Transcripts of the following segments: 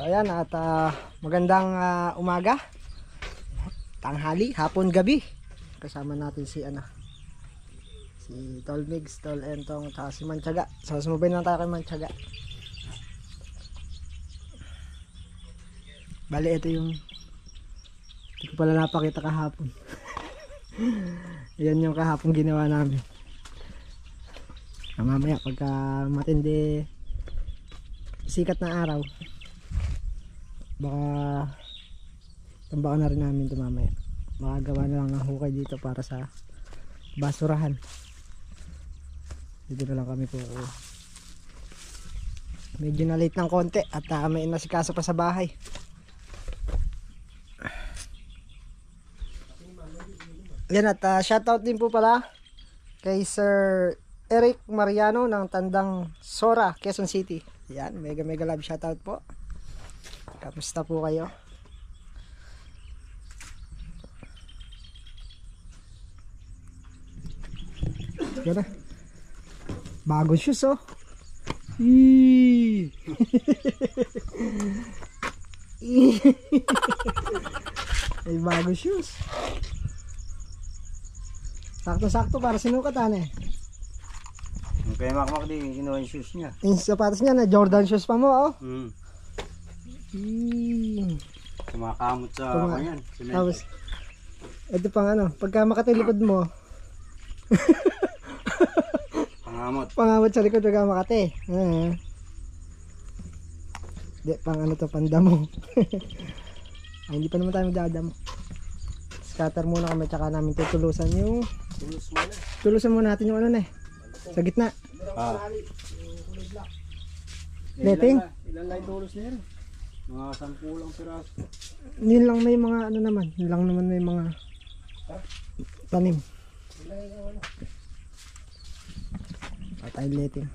ayan at magandang umaga, tanghali, hapon, gabi. Kasama natin si si Tol Migs, Tol Entong, at si Mantiaga. So sumubay na tayo kay Mantiaga. Bali ito yung hindi ko pala napakita kahapon. Yan yung kahapon ginawa namin. Mamaya pagka matindi sikat na araw, baka tambakan na rin namin ito mamaya. Makagawa na lang ng hukay dito para sa basurahan. Dito na lang kami po. Medyo na late ng konti at may nasikaso pa sa bahay. Yan at shoutout din po pala kay Sir Eric Mariano ng Tandang Sora, Quezon City. Yan, mega love shoutout po. Kamusta po kayo? Yan na. Bagong shoes oh. Ay, bagong shoes. Sakto-sakto para sinukatan eh. Kaya makmak di kinuha yung shoes niya. Yung sapatos niya na Jordan shoes pa mo oh. Sumakamot sa kanyan. Tapos ito pang pagka makatilikod mo. Pangamot sa likod pagka makati. Di pang to, pandamo. Ay, hindi pa naman tayo magdadamo. Scatter muna kami, tsaka namin tutulusan yung tulusan muna natin yung sa gitna. Letting? Ilan lang tulos niya rin? Mga 10 lang piraso. Yun lang may mga naman. Yun lang naman may mga tanim. Patay letting.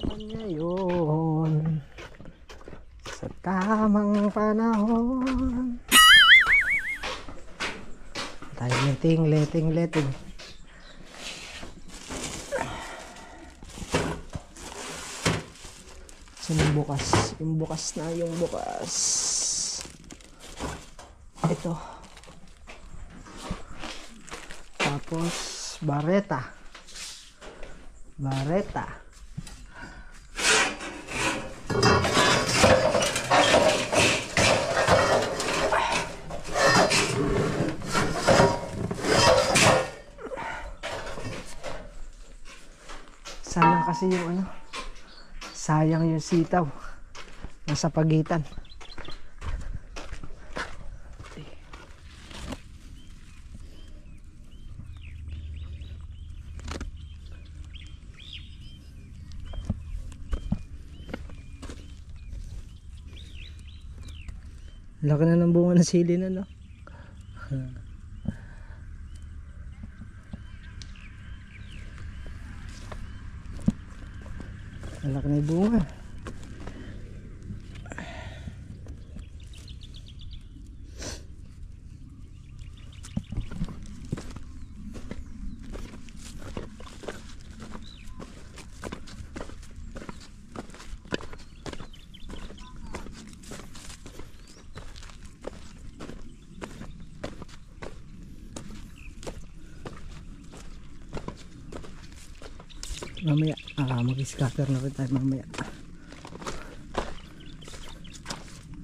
Ngayon sa tamang panahon. Patay letting. So, yung bukas ito, tapos bareta sayang kasi yung sayang yung sitaw nasa pagitan. Laki na ng bunga ng sili na Laki na yung bunga. Mamaya mag-scatter na rin tayo mamaya.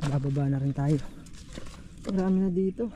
Bababa na rin tayo. Marami na dito.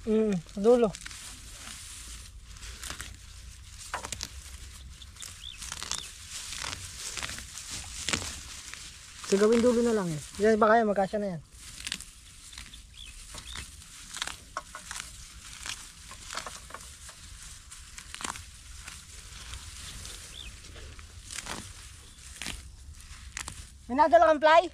Sa dulo. So gawin dulo na lang eh. Yan ba kaya magkasya na yan? May nadala kang fly?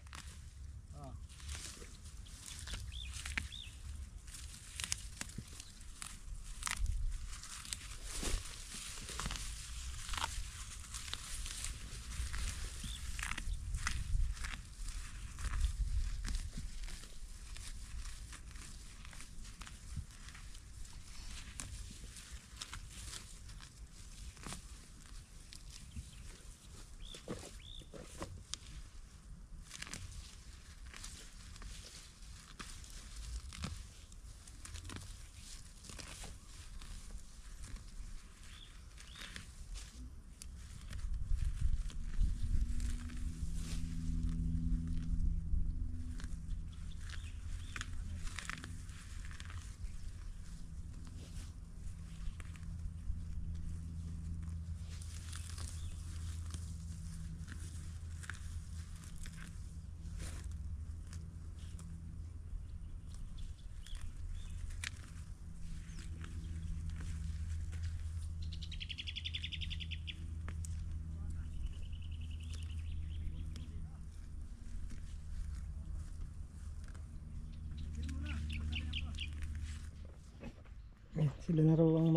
Ayan, sila na raw ang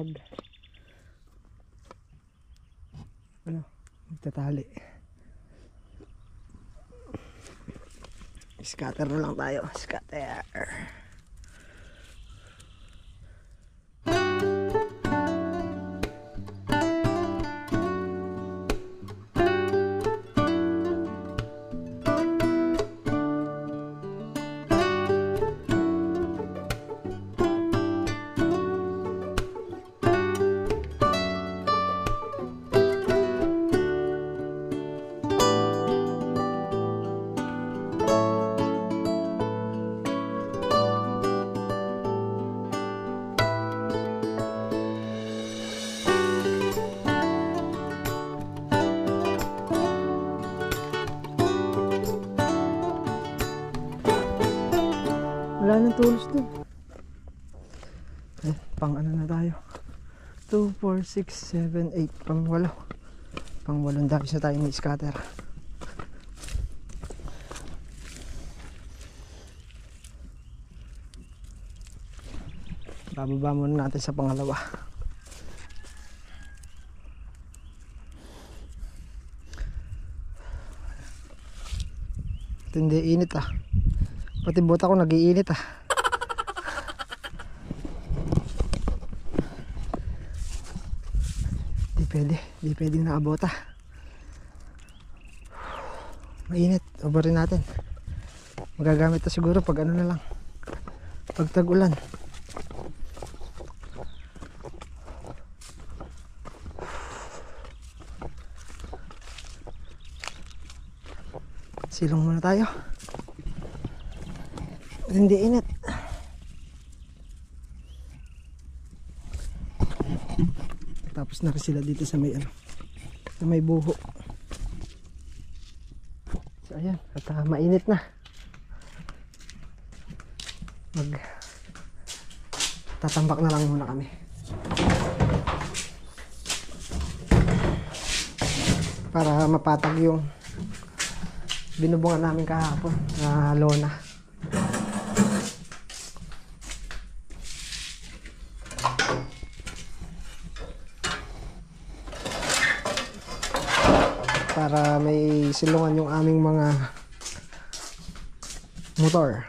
magtatali. Scatter na lang tayo. Scatter. Wala nang tools dun. Pang ano na tayo? 2, 4, 6, 7, 8. Pang 8. Pang 8 dahil sa tayo ni scatter. Bababa muna natin sa pangalawa. Hindi init ah. Pati bota ko nag-iinit ah. Di pwede nakabota. Mainit, ubarin natin. Magagamit na siguro pag ano na lang. Pag tag-ulan. Silong muna tayo. Hindi init. Tapos na sila dito sa may sa may buho. So ayan, at mainit na. Tatambak na lang muna kami. Para mapatag yung binubungan namin kahapon na lona. Para may silungan yung aming mga motor.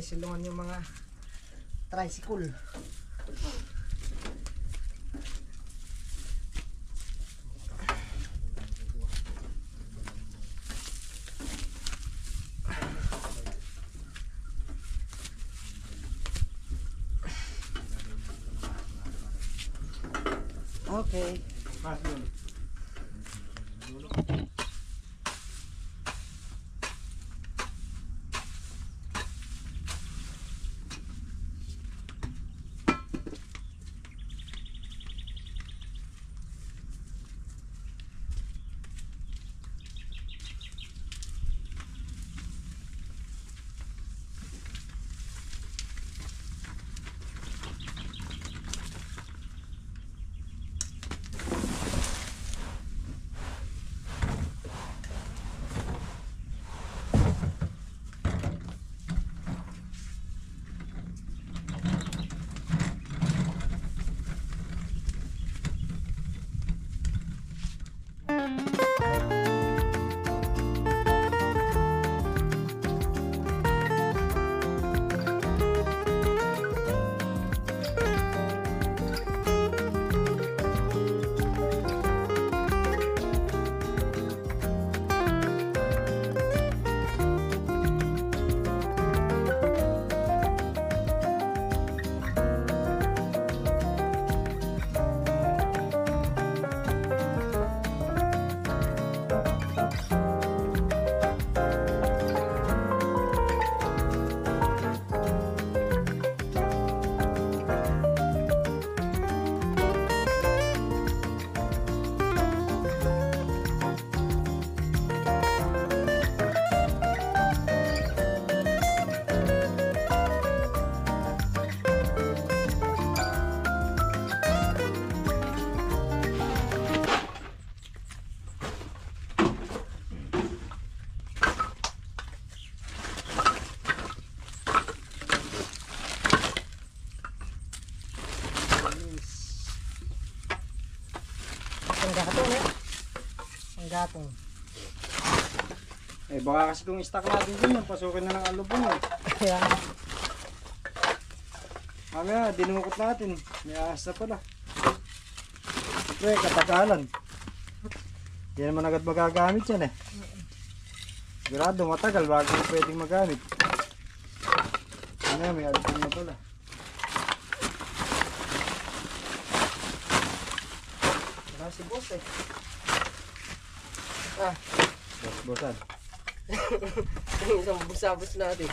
silungan yung mga tricycle. Okay. Mas dun. Ang gatong eh. Ang gatong. Eh baka kasi kung stock natin dun, pasukin na ng alubong eh. Ayan. Mamaya, dinukot natin. May ahas na pala. Siyempre, katagalan. Hindi naman agad magagamit yan eh. Sigurado matagal bago pwedeng magamit. Mamaya, may alubong na pala. Wala si boss eh. Bosan. Isang busabos natin.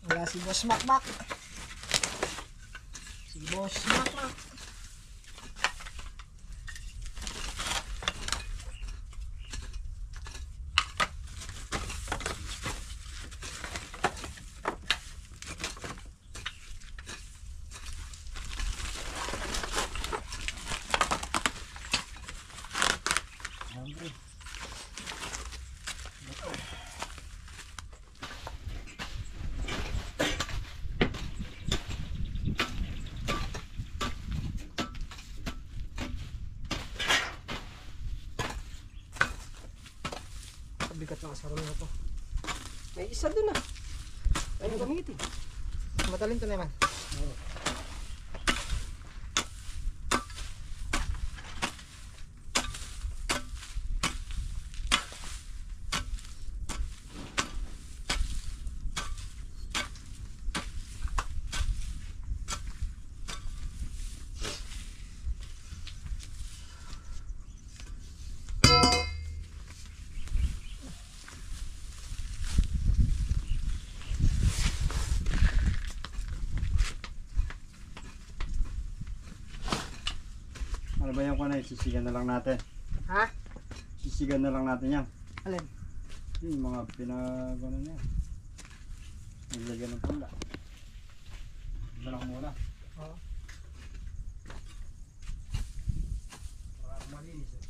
Wala si boss Makmak. Si boss Makmak. Bigat ng asarol na to. May isa dun ah. Ano gamitin? Matalin to naman. Ano ba yung kunay? Sisigan na lang natin. Ha? Sisigan na lang natin yan. Alin? Yung mga pinagano niya. Naglagyan ng pula. Ito lang muna. Oo. Para malinis eh.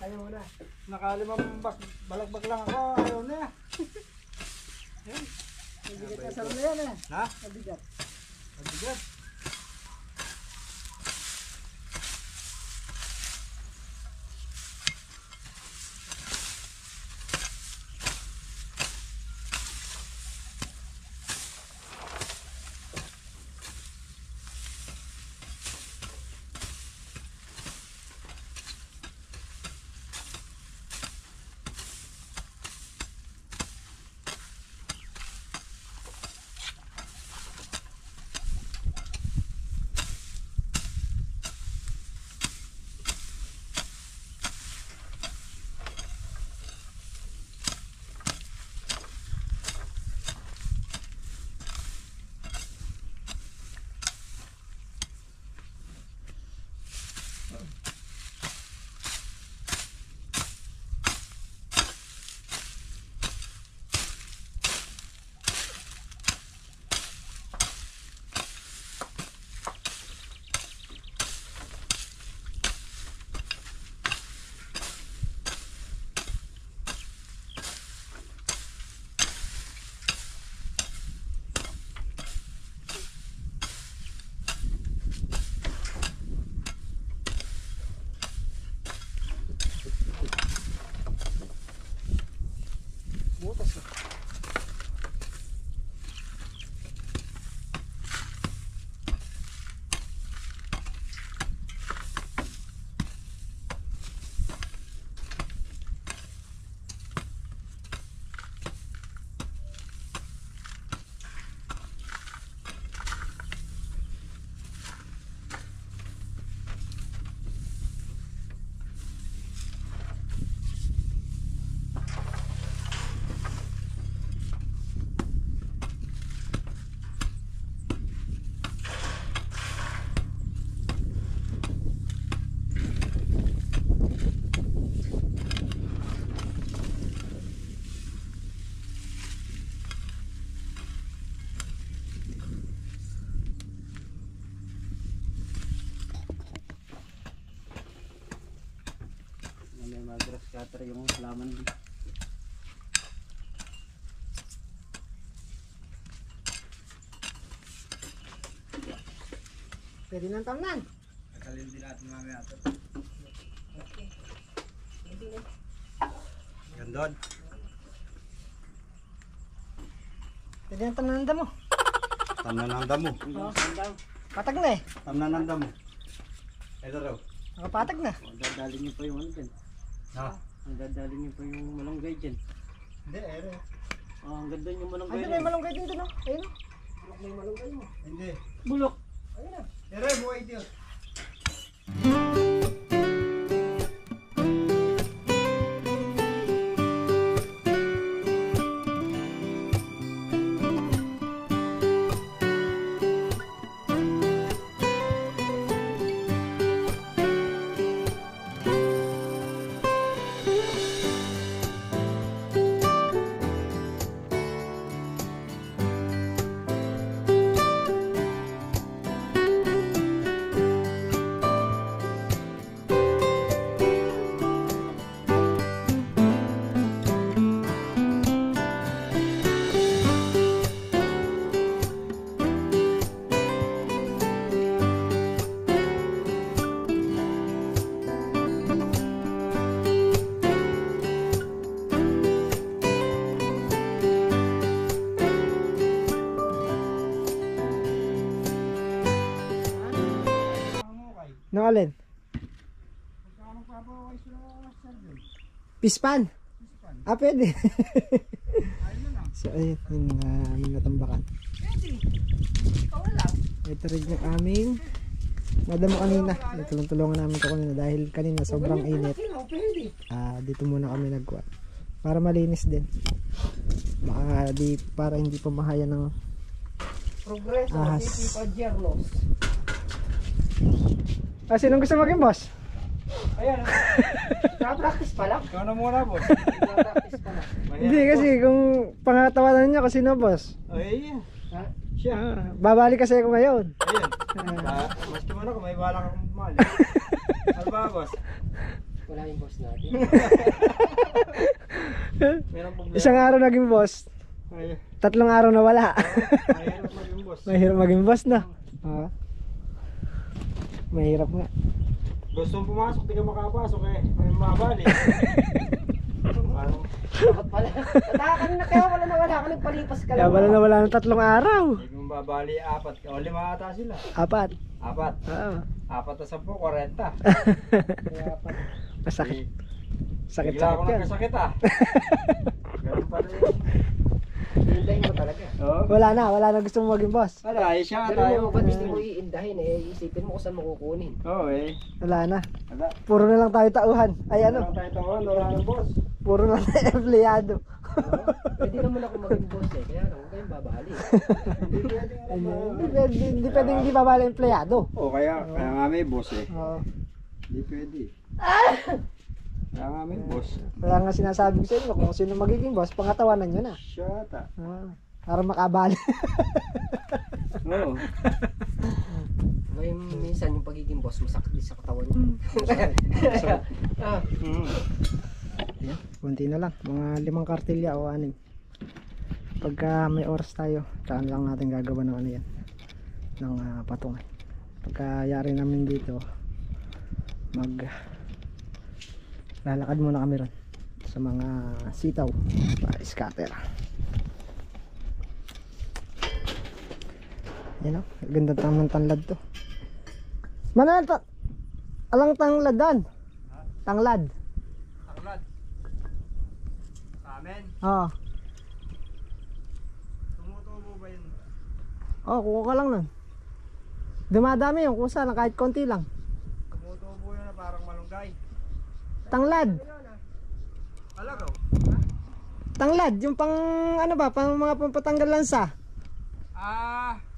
Ayaw mo na. Nakalimang balagbag lang ako. Ayaw na. Mabigat na sarap na yan eh. Ha? Mabigat. Mabigat. Butas na. May mga grass cutter yung laman din. Pwede nang tamnan. Kasalin din natin mamaya ito. Gandon. Pwede nang tamnan ang damo. Tamnan ang damo. Patag na eh. Tamnan ang damo. Ito raw. Nakapatag na. Dadali niyo pa yung ano dyan. Ha? Dadali niyo pa yung malunggay dyan. Hindi, ere. Ang ganda yung malunggay. Andun may malunggay din doon oh. Ayun oh. May malunggay mo. Hindi. Bulok. Ayun na. Ere, buhay ito. Nung alin? Pispan? Ah, pwede. So, ayun, yung aming natambakan. Ito rin yung aming nadamo kanina. Tulong-tulungan namin ito kanina dahil kanina sobrang init. Dito muna kami nagkuha. Para malinis din. Baka para hindi pa mahaya ng Progreso. ahas. Pagjerlos. Sinong gusto maging boss? Ayan. Naka-practice pa lang. Ikaw na muna, boss. Naka-practice pa lang. Hindi kasi kung pangatawanan niya kasi sino boss. Ay, Ha? siya. Babalik kasi ako ngayon. Ayun. Mas naman ako, may balak akong bumali. Ano ba, boss? Wala yung boss natin. Meron problema. Isang araw naging boss, Ay, 3 araw na wala. mahirap maging boss. Mahirap maging boss na. Ah. Mahirap nga. Gusto mong pumasok, di ka makapasok eh. May mabali. Parang, Bakit pala? Nataka kanina kaya wala na wala ka nagpalipas ka Kaya lang. wala na wala ng 3 araw. hindi mo mabali 4. O 5 ata sila. 4. 4. Ah, 4 sa 10, 40. Kaya pa. masakit. Sakit Bigla ako sakit yan. nagkasakit ah. Ganun pala yun. Hintayin mo talaga. Oo. Wala na gusto mo maging boss. Wala, eh siya nga Pero tayo. mo ba't hindi mo iindahin eh? Isipin mo kung saan mo kukunin. Oo eh. Wala na. Wala. Puro na lang tayo tauhan. Ay ano, Wala tayo tawag, wala ng boss. puro na tayo empleyado. Pwede naman ako maging boss eh. Kaya lang, huwag kayong babali. Hindi pwedeng Hindi pwedeng hindi babala empleyado. Oo, kaya nga may boss eh. Oo. Hindi pwede. Kaya nga may boss. Kaya nga sinasabi ko sa inyo, kung sino magiging boss, pangatawanan nyo na. Siya ata. Ah, para makabali. Oo. May minsan yung pagiging boss, masakit din sa katawan niya. Ah, Ayan, kunti na lang. Mga 5 kartilya o 6. Pagka may oras tayo, tsaka lang natin gagawa ng ano yan. Ng patungan. Pagka yari namin dito, lalakad muna kami ron sa mga sitaw para scatter. Yan o, ganda tamang tanlad to. Mana alang tangladan? Tanglad. Tanglad. Sa amin. Oo. Tumutubo ba yun? Oh, kuha ka lang nun. Dumadami yung kusa na kahit konti lang. Tumutubo yun na parang malunggay. Tanglad. Alagaw. Tanglad, yung pang ano ba, pang mga pampatanggal lansa.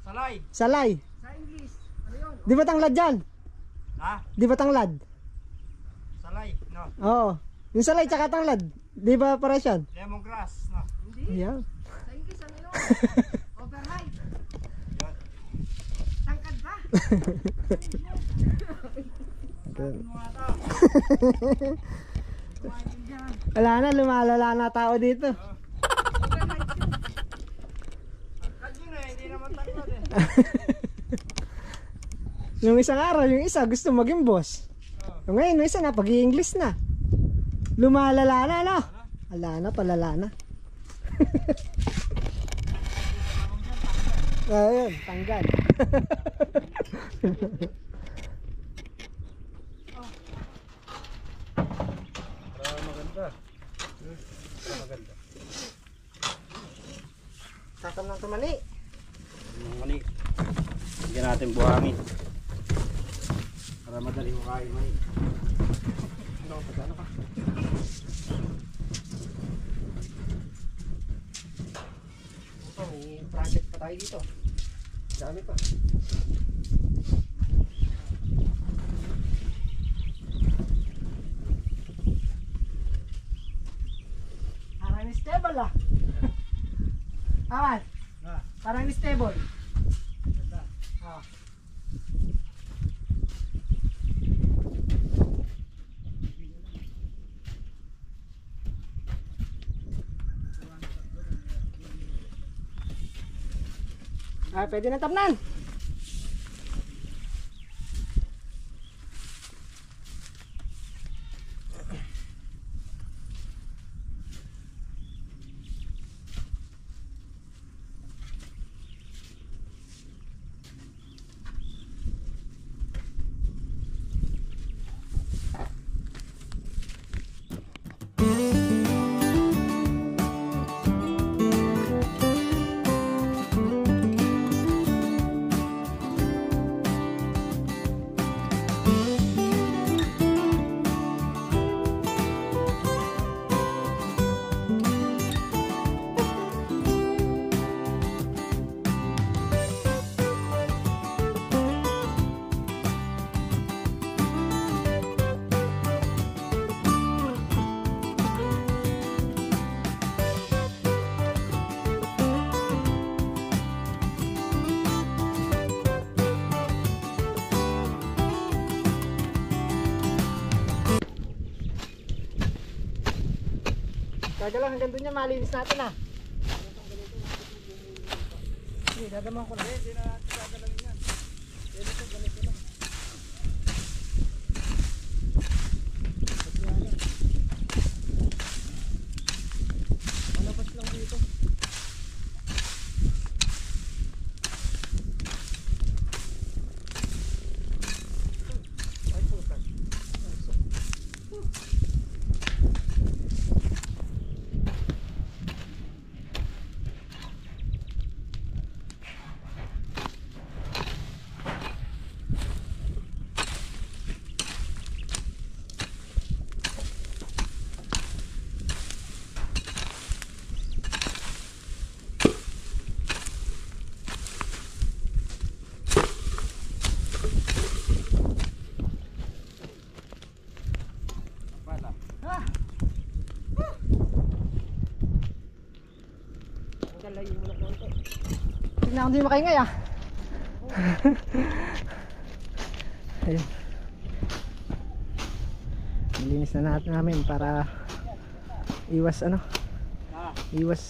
Salay. Salay. sa English, ano yun? Di ba tanglad yan? Ha? Di ba tanglad? Salay, no. Oo. Yung salay tsaka tanglad. Di ba para yan? Lemongrass, no. Hindi. Yan. Sa English, ano yun? Overnight. Yan. Tangkad ba? Wala na, lumalala na tao dito. Tangkad yun eh, hindi naman tangkad eh. Yung isang araw, yung isa gusto maging boss. Yung ngayon, yung isa na, pag-i-English na. Lumalala na, no? Wala na, palala na. Ayun, tanggal. Maganda. Maganda. Tatam ng tumali. Mani. Bigyan natin buhangin. Para madali mo kain mani. Ano, pagkano ka? Ito, may project pa tayo dito. Dami pa. Parang ni stable ah. Aman. Ah. Parang ni stable. Ganda. Ah. Pwede na tamnan. Teka lang, hanggang doon niya malinis natin ah. Sige, dadaman ko lang. Hindi na natin gagalawin yan. Pwede ito, ganito lang. Malabas lang dito. Ay, putas. Pala. Ang galayin mo na konti. Tingnan ko di makaingay ah. Ayun. Nilinis na natin namin para iwas ano, iwas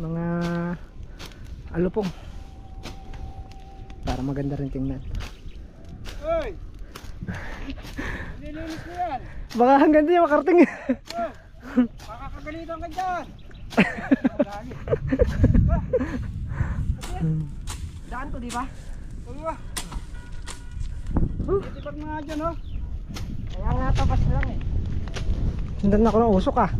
mga alupong, para maganda rin tingnan. Hoy! Nililinis mo yan. Baka hanggang di makarating. Makakagalitan ka dyan. Daan ko di ba? Uwa. Titipag mga dyan oh. Kaya nga tapas lang eh. Sundan ako ng usok ah.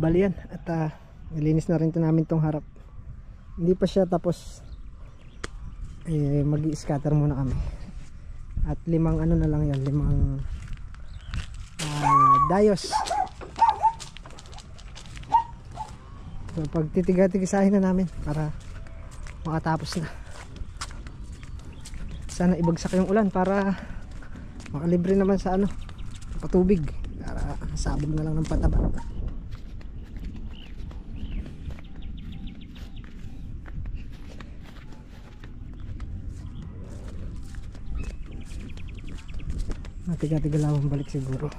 Bali yan, at nilinis na rin to namin tong harap. Hindi pa siya tapos, mag-i-scatter muna kami. At 5 ano na lang yan, 5 dayos. So pag titiga-tigisahin na namin para makatapos na. Sana ibagsak yung ulan para makalibre naman sa ano, patubig, para sabog na lang ng pataba. Tiga-tiga lang balik siguro.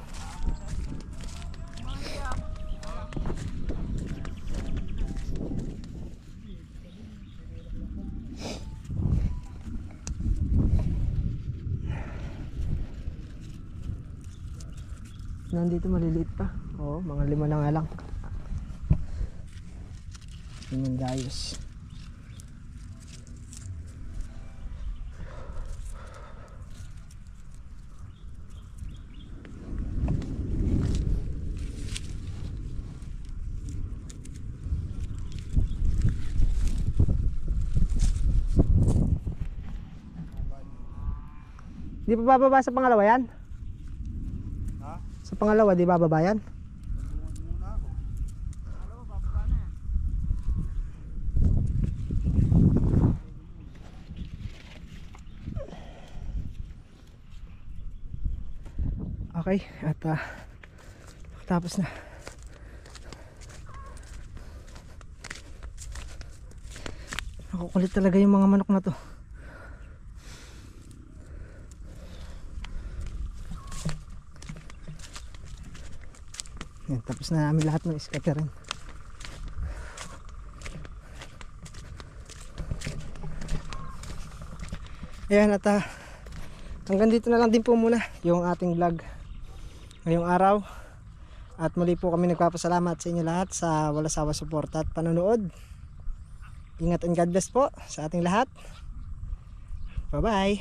Nandito maliliit pa. Oo, mga 5 na nga lang. Yung dayos. Di pa bababa sa pangalawa yan? Ha? Sa pangalawa, di bababa yan? Bungod muna ako. Alam mo, bababa na yan. Okay, at tapos na. Nakukulit talaga yung mga manok na to. Yan, tapos na namin lahat ng scattering. Ayan, at hanggang dito na lang din po muna yung ating vlog ngayong araw. At muli po kami nagpapasalamat sa inyo lahat sa walang sawa suporta at panonood. Ingat and God bless po sa ating lahat. Bye bye.